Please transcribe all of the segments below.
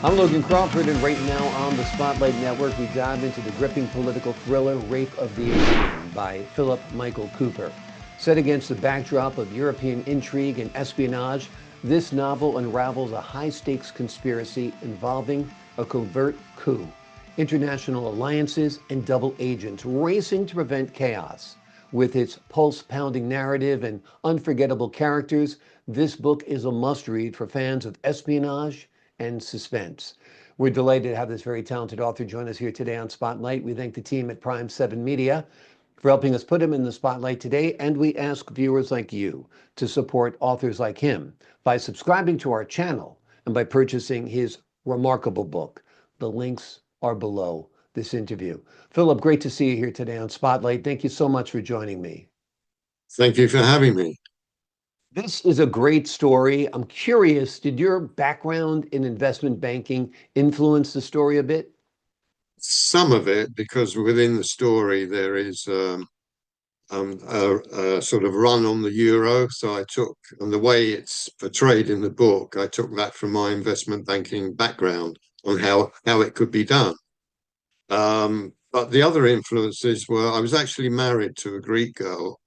I'm Logan Crawford, and right now on the Spotlight Network, we dive into the gripping political thriller Rape of the Aegean by Philip Michael Cooper. Set against the backdrop of European intrigue and espionage, this novel unravels a high-stakes conspiracy involving a covert coup, international alliances, and double agents racing to prevent chaos. With its pulse-pounding narrative and unforgettable characters, this book is a must-read for fans of espionage and suspense. We're delighted to have this very talented author join us here today on Spotlight. We thank the team at Prime 7 Media for helping us put him in the spotlight today, and we ask viewers like you to support authors like him by subscribing to our channel and by purchasing his remarkable book. The links are below this interview. Philip, great to see you here today on Spotlight. Thank you so much for joining me. Thank you for having me. This is a great story. I'm curious, did your background in investment banking influence the story a bit? Some of it, because within the story there is a sort of run on the euro. So I took, and the way it's portrayed in the book, I took that from my investment banking background on how it could be done. But the other influences were I was actually married to a Greek girl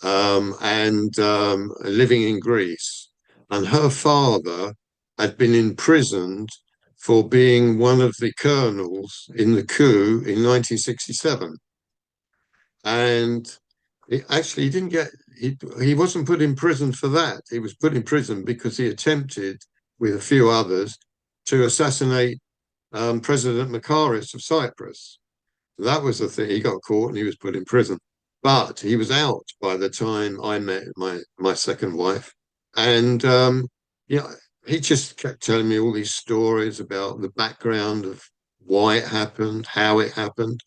and living in Greece, and her father had been imprisoned for being one of the colonels in the coup in 1967. And he didn't get, he wasn't put in prison for that. He was put in prison because he attempted, with a few others, to assassinate President Makaris of Cyprus. That was the thing. He got caught and he was put in prison. But he was out by the time I met my second wife. And yeah, he just kept telling me all these stories about the background of why it happened, how it happened.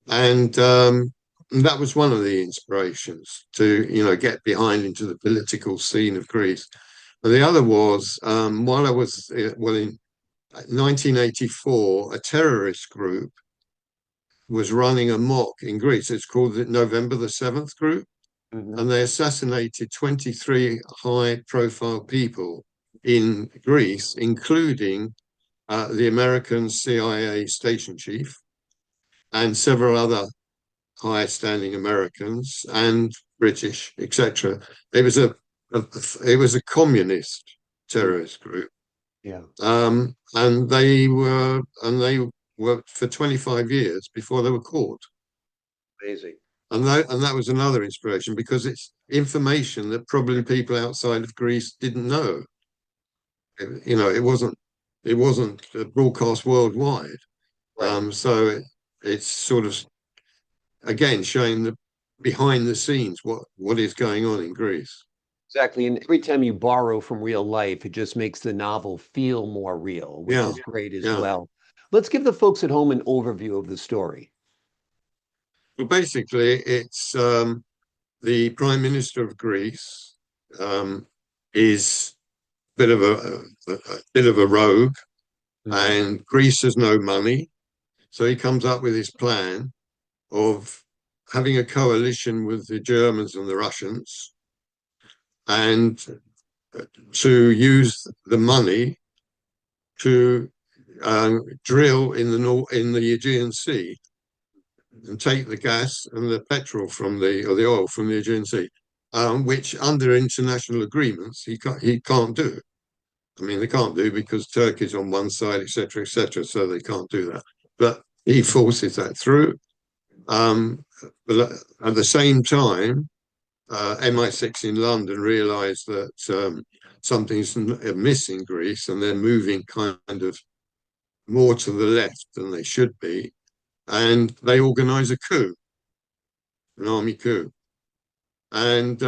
And that was one of the inspirations to, get behind into the political scene of Greece. And the other was while I was, well, in 1984, a terrorist group was running amok in Greece. It's called the November the 7th group. Mhm. And they assassinated 23 high profile people in Greece, including the American CIA station chief and several other high standing Americans and British, etc. It was a it was a communist Mm. terrorist group. Yeah, And they were for 25 years before they were caught. amazing. And that was another inspiration because it's information that probably people outside of Greece didn't know. It wasn't broadcast worldwide. Right. So it's sort of again showing the behind the scenes what is going on in Greece. Exactly. And every time you borrow from real life, it just makes the novel feel more real, which Yeah, is great as yeah. well. Let's give the folks at home an overview of the story. Well, basically, it's the Prime Minister of Greece is a bit of a bit of a rogue, Mhm. and Greece has no money, so he comes up with his plan of having a coalition with the Germans and the Russians, and to use the money to drill in the Aegean Sea and take the gas and the petrol or the oil from the Aegean Sea, which under international agreements he can't do. I mean, they can't do because Turkey's on one side, etc., etc. So they can't do that. But he forces that through. But at the same time, MI6 in London realised that something's amiss in Greece, and they're moving kind of more to the left than they should be, and they organise a coup, an army coup, and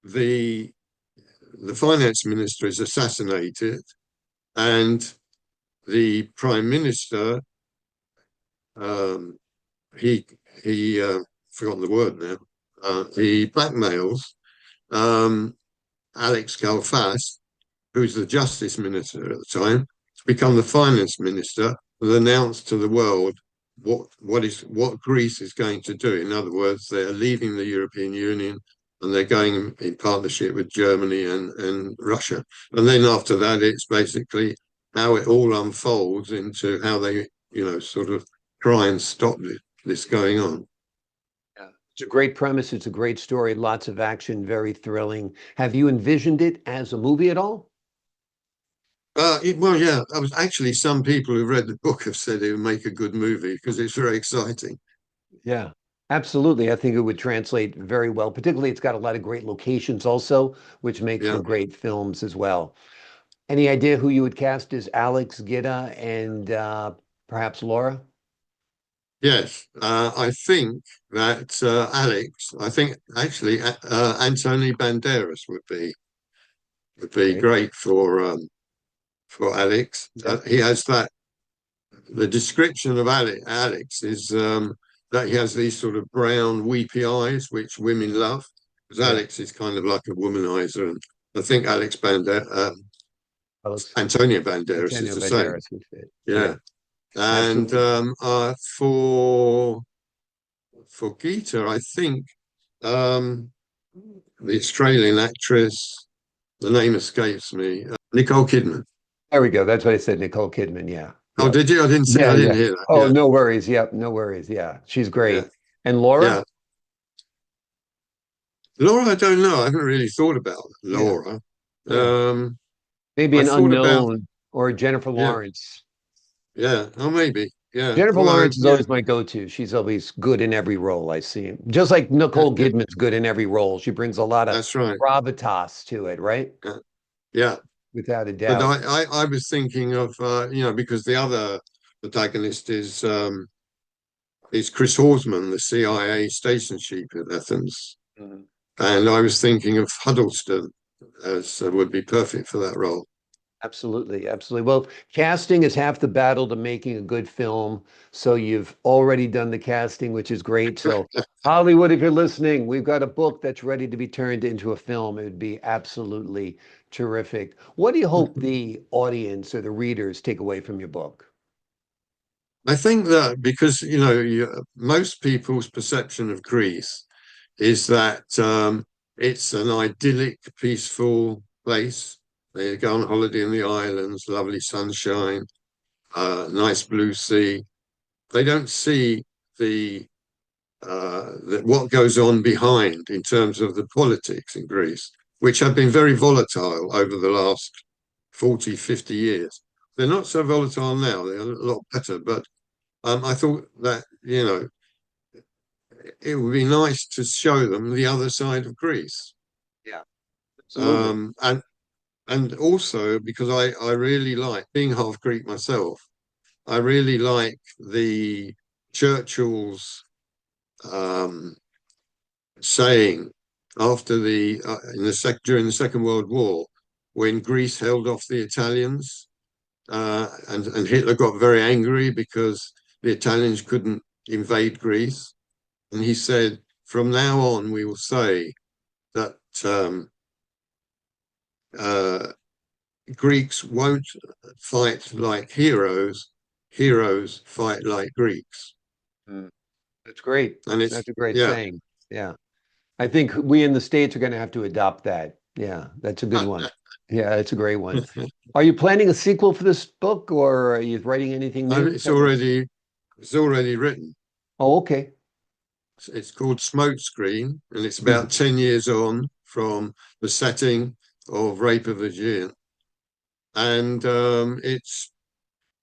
the the finance minister is assassinated, and the prime minister um, he he forgotten the word now. He blackmails um, Alex Kalfas, who's the justice minister at the time, to become the finance minister and announce to the world what Greece is going to do. In other words, they're leaving the European Union and they're going in partnership with Germany and Russia. And then after that, it's basically how it all unfolds into how they, sort of try and stop this going on. Yeah. It's a great premise. It's a great story. Lots of action, very thrilling. Have you envisioned it as a movie at all? Well, yeah, I was actually some people who read the book have said it would make a good movie because it's very exciting. Yeah, absolutely. I think it would translate very well. Particularly, it's got a lot of great locations also, which make for Yeah. great films as well. Any idea who you would cast as Alex, Gitta, and perhaps Laura? Yes, I think that Alex. I think actually Anthony Banderas would be Great. great for Alex. Yep. He has that. The description of Alex is that he has these sort of brown, weepy eyes, which women love. Because Yeah. Alex is kind of like a womanizer, and I think Alex Antonio Banderas is Antonio the same. Banderas would fit. Yeah, Yeah, and absolutely. for Geeta, I think um, the Australian actress, the name escapes me, Nicole Kidman. There we go. That's what I said. Nicole Kidman. Yeah. Oh, Yep. did you? I didn't see. Yeah, I yeah. didn't hear that. Oh, Yeah, no worries. Yep, no worries. Yeah, she's yeah, great. And Laura? yeah. Laura, I don't know. I haven't really thought about Yeah, Laura. yeah. Um, Maybe I an thought about, unknown or Jennifer yeah, Lawrence. yeah. Oh, maybe, yeah. Jennifer Although, Lawrence is yeah, always my go-to. She's always good in every role I see. Just like Nicole Kidman's good in every role. She brings a lot of that's right. gravitas to it, right? Yeah, yeah. Without a But doubt. I was thinking of, because the other protagonist is Chris Horsman, the CIA station chief at Athens, Mhm. and I was thinking of Huddleston as would be perfect for that role. Absolutely, absolutely. Well, casting is half the battle to making a good film. So you've already done the casting, which is great. So Hollywood, if you're listening, we've got a book that's ready to be turned into a film. It would be absolutely terrific. What do you hope the audience or the readers take away from your book? I think that because most people's perception of Greece is that it's an idyllic, peaceful place. They go on holiday in the islands, lovely sunshine, nice blue sea. They don't see the, what goes on behind in terms of the politics in Greece, which have been very volatile over the last 40, 50 years. They're not so volatile now. They're a lot better, but I thought that, it would be nice to show them the other side of Greece. Yeah, absolutely. Um, and and also because I really like being half Greek myself, I really like the Churchill's um, saying after the in the during the Second World War when Greece held off the Italians and Hitler got very angry because the Italians couldn't invade Greece, and he said, "From now on, we will say that." Uh, Greeks won't fight like heroes, heroes fight like Greeks. Mm. That's great. And it's, That's a great yeah. saying. Yeah. I think we in the States are going to have to adopt that. Yeah, that's a good one. Yeah, it's a great one. Are you planning a sequel for this book or are you writing anything new? It's already written. Oh, okay. It's called Smokescreen, and it's about Mhm. 10 years on from the setting of Rape of Aegean. And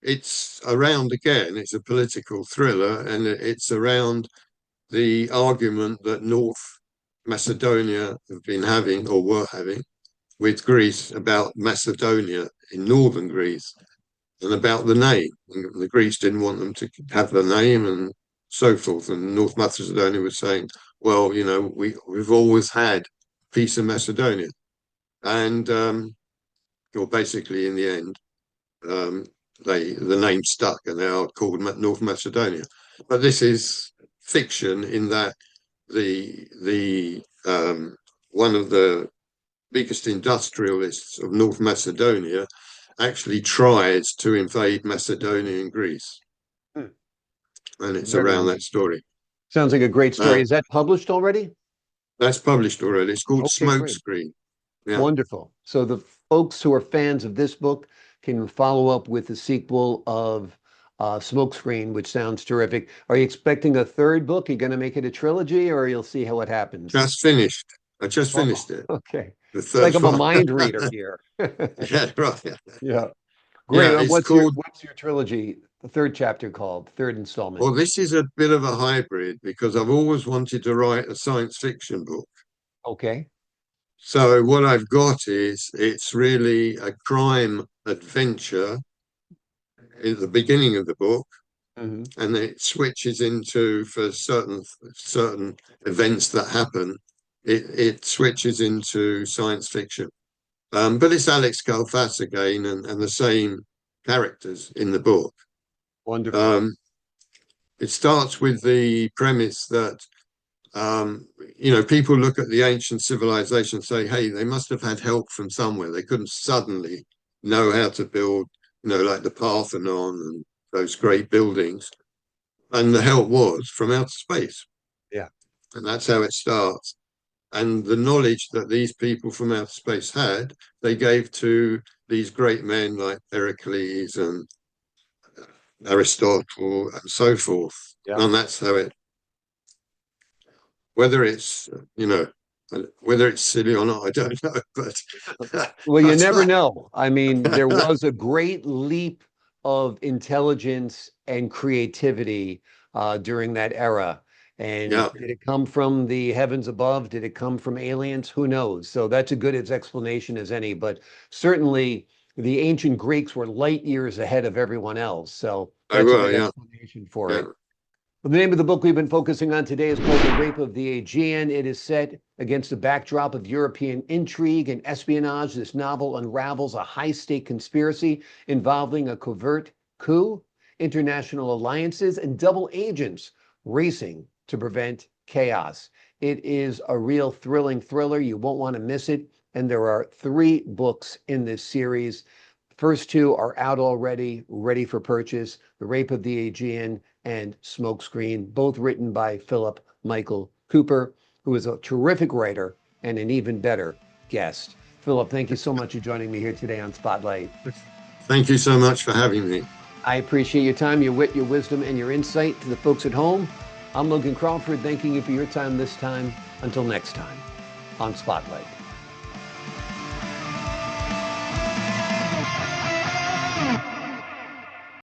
it's around again, it's a political thriller, and it's around the argument that North Macedonia have been having or were having with Greece about Macedonia in northern Greece and about the name. And the Greeks didn't want them to have the name and so forth. And North Macedonia was saying, well, we've always had peace in Macedonia. And or basically in the end, um, the name stuck and they are called North Macedonia. But this is fiction in that the one of the biggest industrialists of North Macedonia actually tried to invade Macedonia and Greece, Hmm. and it's Very around that interesting. story. Sounds like a great story. Uh, Is that published already? that's published already. It's called Okay, great. Smokescreen. Yeah, Wonderful. So the folks who are fans of this book can follow up with the sequel of Smokescreen, which sounds terrific. Are you expecting a third book? Are you going to make it a trilogy, or you'll see how it happens? Just finished. I just Oh, finished it. okay. The It's like third I'm a one. mind reader here. Yeah, right. Yeah. Great. Yeah, it's What's your called. trilogy, the third chapter called, third installment? Well, this is a bit of a hybrid because I've always wanted to write a science fiction book. Okay. So what I've got is it's really a crime adventure in the beginning of the book, Hmm. and it switches into for certain events that happen. It switches into science fiction, but it's Alex Calfas again, and the same characters in the book. Wonderful. Um, it starts with the premise that people look at the ancient civilization and say, hey, they must have had help from somewhere. They couldn't suddenly know how to build, like the Parthenon and those great buildings. And the help was from outer space. Yeah. And that's how it starts. And the knowledge that these people from outer space had, they gave to these great men like Pericles and Aristotle and so forth. Yeah. And that's how it, whether it's, whether it's silly or not, I don't know. Well, you But never know. I mean, there was a great leap of intelligence and creativity during that era. And yeah, did it come from the heavens above? Did it come from aliens? Who knows? So that's a good explanation as any. But certainly, the ancient Greeks were light years ahead of everyone else. So they that's a were. good Yeah, explanation for yeah. it. Well, the name of the book we've been focusing on today is called The Rape of the Aegean. It is set against the backdrop of European intrigue and espionage. This novel unravels a high-stake conspiracy involving a covert coup, international alliances, and double agents racing to prevent chaos. It is a real thrilling thriller. You won't want to miss it. And there are 3 books in this series. First 2 are out already, ready for purchase. The Rape of the Aegean and Smokescreen, both written by Philip Michael Cooper, who is a terrific writer and an even better guest. Philip, thank you so much for joining me here today on Spotlight. Thank you so much for having me. I appreciate your time, your wit, your wisdom, and your insight. To the folks at home, I'm Logan Crawford, thanking you for your time this time. Until next time on Spotlight.